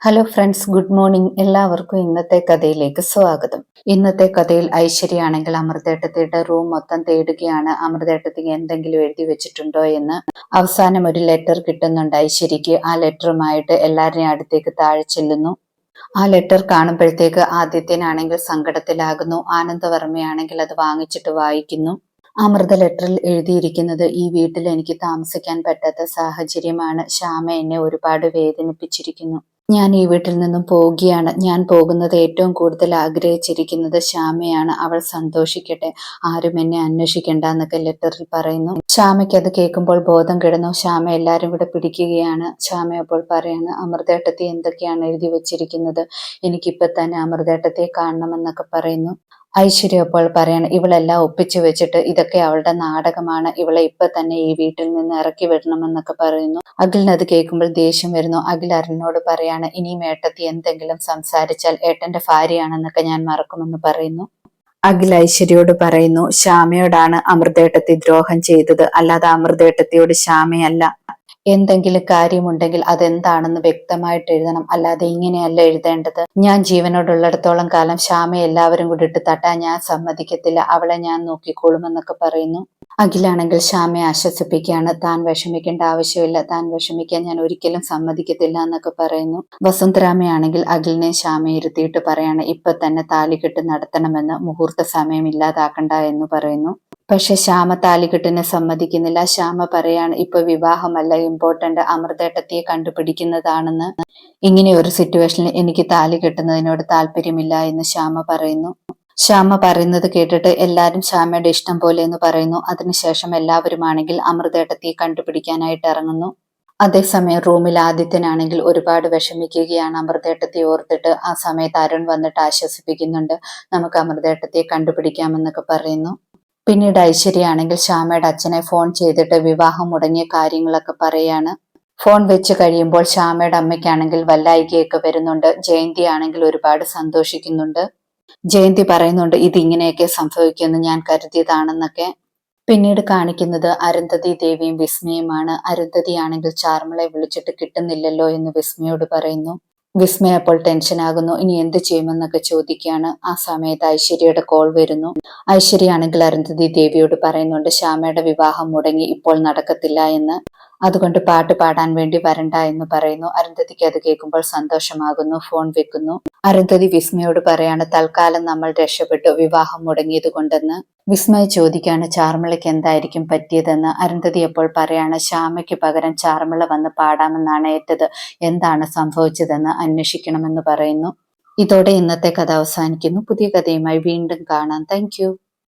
Hello friends, good morning. എല്ലാവർക്കും ഇന്നത്തെ കഥയിലേക്ക് സ്വാഗതം. ഇന്നത്തെ കഥയിൽ ഐശ്വര്യയാണെങ്കിൽ അമൃതേട്ടത്തിയുടെ റൂം മൊത്തം തേടുകയാണ്. അമൃതേട്ടത്തിക്ക് എന്തെങ്കിലും എഴുതി വെച്ചിട്ടുണ്ടോ എന്ന്. അവസാനം ഒരു ലെറ്റർ കിട്ടുന്നുണ്ട് ഐശ്വര്യക്ക്. ആ ലെറ്ററുമായിട്ട് എല്ലാവരുടെയും അടുത്തേക്ക് താഴെ ചെല്ലുന്നു. ആ ലെറ്റർ കാണുമ്പോഴത്തേക്ക് ആദിത്യനാണെങ്കിൽ സങ്കടത്തിലാകുന്നു. ആനന്ദവർമ്മയാണെങ്കിൽ അത് വാങ്ങിച്ചിട്ട് വായിക്കുന്നു. അമൃത ലെറ്ററിൽ എഴുതിയിരിക്കുന്നത്, ഈ വീട്ടിൽ എനിക്ക് താമസിക്കാൻ പറ്റാത്ത സാഹചര്യമാണ്. ശ്യാമ എന്നെ ഒരുപാട് വേദനിപ്പിച്ചിരിക്കുന്നു. ഞാൻ ഈ വീട്ടിൽ നിന്നും പോവുകയാണ്. ഞാൻ പോകുന്നത് ഏറ്റവും കൂടുതൽ ആഗ്രഹിച്ചിരിക്കുന്നത് ശ്യാമയാണ്. അവൾ സന്തോഷിക്കട്ടെ, ആരും എന്നെ അന്വേഷിക്കണ്ട എന്നൊക്കെ ലെറ്ററിൽ പറയുന്നു. ശ്യാമയ്ക്ക് അത് കേൾക്കുമ്പോൾ ബോധം കെടുന്നു. ശ്യാമ എല്ലാരും കൂടെ പിടിക്കുകയാണ്. ശ്യാമ അപ്പോൾ പറയാണ്, അമൃതേട്ടത്തി എന്തൊക്കെയാണ് എഴുതി വെച്ചിരിക്കുന്നത്, എനിക്കിപ്പോ തന്നെ അമൃതേട്ടത്തെ കാണണമെന്നൊക്കെ പറയുന്നു. ഐശ്വര്യ അപ്പോൾ പറയാണ്, ഇവളെല്ലാം ഒപ്പിച്ചു വെച്ചിട്ട് ഇതൊക്കെ അവളുടെ നാടകമാണ്, ഇവളെ ഇപ്പൊ തന്നെ ഈ വീട്ടിൽ നിന്ന് ഇറക്കി വിടണമെന്നൊക്കെ പറയുന്നു. അഖിലിന് അത് കേൾക്കുമ്പോൾ ദേഷ്യം വരുന്നു. അഖിൽ അരുണിനോട് പറയാണ്, ഇനിയും ഏട്ടത്തി എന്തെങ്കിലും സംസാരിച്ചാൽ ഏട്ടന്റെ ഭാര്യയാണെന്നൊക്കെ ഞാൻ മറക്കുമെന്ന് പറയുന്നു. അഖിൽ ഐശ്വര്യയോട് പറയുന്നു, ശ്യാമയോടാണ് അമൃതേട്ടത്തി ദ്രോഹം ചെയ്തത്, അല്ലാതെ അമൃതേട്ടത്തിയോട് ശ്യാമയല്ല. എന്തെങ്കിലും കാര്യമുണ്ടെങ്കിൽ അതെന്താണെന്ന് വ്യക്തമായിട്ട് എഴുതണം, അല്ലാതെ ഇങ്ങനെയല്ല എഴുതേണ്ടത്. ഞാൻ ജീവനോടുള്ളിടത്തോളം കാലം ശ്യാമയെ എല്ലാവരും കൂടി ഇട്ട് തട്ടാൻ ഞാൻ സമ്മതിക്കത്തില്ല, അവളെ ഞാൻ നോക്കിക്കോളുമെന്നൊക്കെ പറയുന്നു. അഖിലാണെങ്കിൽ ശ്യാമയെ ആശ്വസിപ്പിക്കുകയാണ്. താൻ വിഷമിക്കേണ്ട ആവശ്യമില്ല, താൻ വിഷമിക്കാൻ ഞാൻ ഒരിക്കലും സമ്മതിക്കത്തില്ല എന്നൊക്കെ പറയുന്നു. വസുന്ധരാമയാണെങ്കിൽ അഖിലിനെ ശ്യാമയെ ഇരുത്തിയിട്ട് പറയാണ്, ഇപ്പൊ തന്നെ താലികെട്ട് നടത്തണമെന്ന്, മുഹൂർത്ത സമയം ഇല്ലാതാക്കണ്ട എന്ന് പറയുന്നു. പക്ഷെ ശ്യാമ താലികെട്ടിനെ സമ്മതിക്കുന്നില്ല. ശ്യാമ പറയാണ്, ഇപ്പൊ വിവാഹമല്ല ഇമ്പോർട്ടന്റ്, അമൃതേട്ടത്തിയെ കണ്ടുപിടിക്കുന്നതാണെന്ന്. ഇങ്ങനെ ഒരു സിറ്റുവേഷനിൽ എനിക്ക് താലി കെട്ടുന്നതിനോട് താല്പര്യമില്ല എന്ന് ശ്യാമ പറയുന്നു. ശ്യാമ പറയുന്നത് കേട്ടിട്ട് എല്ലാരും ശ്യാമയുടെ ഇഷ്ടം പോലെ എന്ന് പറയുന്നു. അതിനുശേഷം എല്ലാവരുമാണെങ്കിൽ അമൃതേട്ടത്തിയെ കണ്ടുപിടിക്കാനായിട്ട് ഇറങ്ങുന്നു. അതേസമയം റൂമിൽ ആദിത്യനാണെങ്കിൽ ഒരുപാട് വിഷമിക്കുകയാണ് അമൃതേട്ടത്തിയെ ഓർത്തിട്ട്. ആ സമയത്ത് അരുൺ വന്നിട്ട് ആശ്വസിപ്പിക്കുന്നുണ്ട്, നമുക്ക് അമൃതേട്ടത്തിയെ കണ്ടുപിടിക്കാമെന്നൊക്കെ പറയുന്നു. പിന്നീട് ഐശ്വര്യയാണെങ്കിൽ ശ്യാമയുടെ അച്ഛനെ ഫോൺ ചെയ്തിട്ട് വിവാഹം മുടങ്ങിയ കാര്യങ്ങളൊക്കെ പറയാണ്. ഫോൺ വെച്ച് കഴിയുമ്പോൾ ശ്യാമയുടെ അമ്മയ്ക്കാണെങ്കിൽ വല്ലായികയൊക്കെ വരുന്നുണ്ട്. ജയന്തി ആണെങ്കിൽ ഒരുപാട് സന്തോഷിക്കുന്നുണ്ട്. ജയന്തി പറയുന്നുണ്ട്, ഇത് ഇങ്ങനെയൊക്കെ സംഭവിക്കുമെന്ന് ഞാൻ കരുതിയതാണെന്നൊക്കെ. പിന്നീട് കാണിക്കുന്നത് അരുന്ധതി ദേവിയും വിസ്മയുമാണ്. അരുന്ധതിയാണെങ്കിൽ ചാർമിളെ വിളിച്ചിട്ട് കിട്ടുന്നില്ലല്ലോ എന്ന് വിസ്മയോട് പറയുന്നു. വിസ്മയ അപ്പോൾ ടെൻഷനാകുന്നു. ഇനി എന്ത് ചെയ്യുമെന്നൊക്കെ ചോദിക്കുകയാണ്. ആ സമയത്ത് ഐശ്വര്യയുടെ കോൾ വരുന്നു. ഐശ്വര്യയാണെങ്കിൽ അരുന്ധതി ദേവിയോട് പറയുന്നുണ്ട്, ശ്യാമയുടെ വിവാഹം മുടങ്ങി, ഇപ്പോൾ നടക്കത്തില്ല എന്ന്. അതുകൊണ്ട് പാട്ട് പാടാൻ വേണ്ടി വരണ്ട എന്ന് പറയുന്നു. അരുന്ധതിക്ക് അത് കേൾക്കുമ്പോൾ സന്തോഷമാകുന്നു. ഫോൺ വെക്കുന്നു. അരുന്ധതി വിസ്മയോട് പറയാണ്, തൽക്കാലം നമ്മൾ രക്ഷപ്പെട്ടു, വിവാഹം മുടങ്ങിയത് കൊണ്ടെന്ന്. വിസ്മയ ചോദിക്കാണ്, ചാർമിളയ്ക്ക് എന്തായിരിക്കും പറ്റിയതെന്ന്. അരുന്ധതി അപ്പോൾ പറയാണ്, ശ്യാമയ്ക്ക് പകരം ചാർമിള വന്ന് പാടാമെന്നാണ് ഏറ്റത്, എന്താണ് സംഭവിച്ചതെന്ന് അന്വേഷിക്കണമെന്ന് പറയുന്നു. ഇതോടെ ഇന്നത്തെ കഥ അവസാനിക്കുന്നു. പുതിയ കഥയുമായി വീണ്ടും കാണാം. താങ്ക്